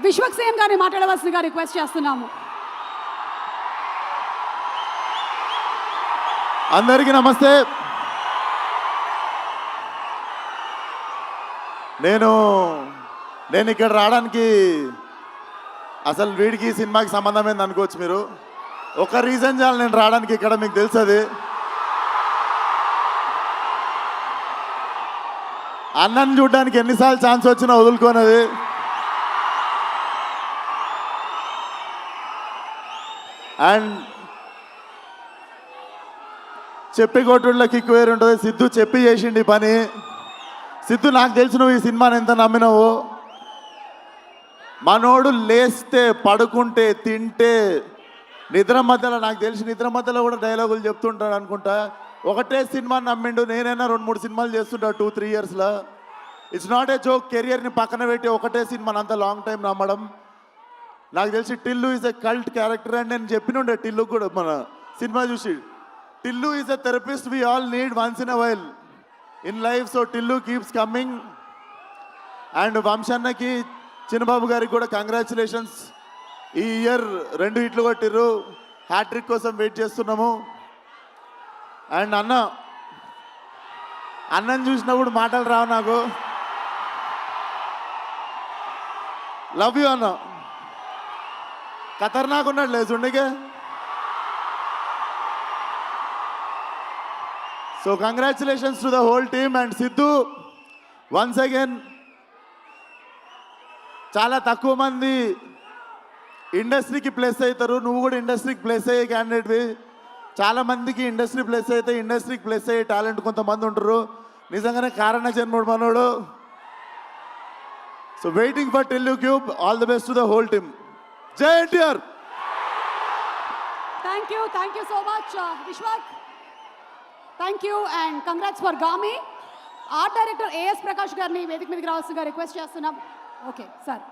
విశ్వక్సేన్ గారిని మాట్లాడవలసిందిగా రిక్వెస్ట్ చేస్తున్నాము. అందరికీ నమస్తే. నేను ఇక్కడ రావడానికి అసలు వీడికి సినిమాకి సంబంధం ఏంది అనుకోవచ్చు మీరు. ఒక రీజన్ చాలు నేను రావడానికి ఇక్కడ, మీకు తెలుసు అది. అన్నని చూడడానికి ఎన్నిసార్లు ఛాన్స్ వచ్చినా వదులుకోనది. అండ్ చెప్పి కొట్టుళ్ళ కిక్ వేరు ఉంటుంది. సిద్ధు చెప్పి చేసిండి పని. సిద్ధు, నాకు తెలిసి నువ్వు ఈ సినిమాని ఎంత నమ్మినావు. మనోడు లేస్తే, పడుకుంటే, తింటే, నిద్ర మధ్యలో, నాకు తెలిసి నిద్ర మధ్యలో కూడా డైలాగులు చెప్తుంటాడు అనుకుంటా. ఒకటే సినిమాని నమ్మిండు. నేనైనా 2-3 సినిమాలు చేస్తుంటా 2-3 ఇయర్స్లో. It's not a joke. కెరియర్ని పక్కన పెట్టి ఒకటే సినిమాని అంత లాంగ్ టైం నమ్మడం. నాకు తెలిసి Tillu is a cult character అని నేను చెప్పినుండే టిల్లు కూడా మన సినిమా చూసి. Tillu is a therapist we all need once in a while in life. So Tillu keeps coming. And వంశన్నకి, చిన్నబాబు గారికి కూడా కంగ్రాచులేషన్స్. ఈ ఇయర్ 2 హిట్లు కొట్టిర్రు. హ్యాట్రిక్ కోసం వెయిట్ చేస్తున్నాము. అండ్ అన్నని చూసినప్పుడు మాటలు రావు నాకు. లవ్ యూ అన్న. ఖతర్నాక్ ఉన్నాడు లేచుండికే. So congratulations to the whole team. And Siddhu, once again చాలా తక్కువ మంది ఇండస్ట్రీకి ప్లేస్ అవుతారు. నువ్వు కూడా ఇండస్ట్రీకి ప్లేస్ అయ్యే క్యాండిడేట్వి. చాలా మందికి ఇండస్ట్రీ ప్లేస్ అయితే ఇండస్ట్రీకి ప్లేస్ అయ్యే టాలెంట్ కొంతమంది ఉంటారు. నిజంగానే కారణ జన్ముడు మనోడు. So waiting for Tillu cube. All the best to the whole team. జై NTR. Thank you so much Vishwak. Thank you and congrats for Gaami. Art director AS Prakash గారిని వేదిక మీదకి రావాల్సిందిగా రిక్వెస్ట్ చేస్తున్నాం. Okay sir.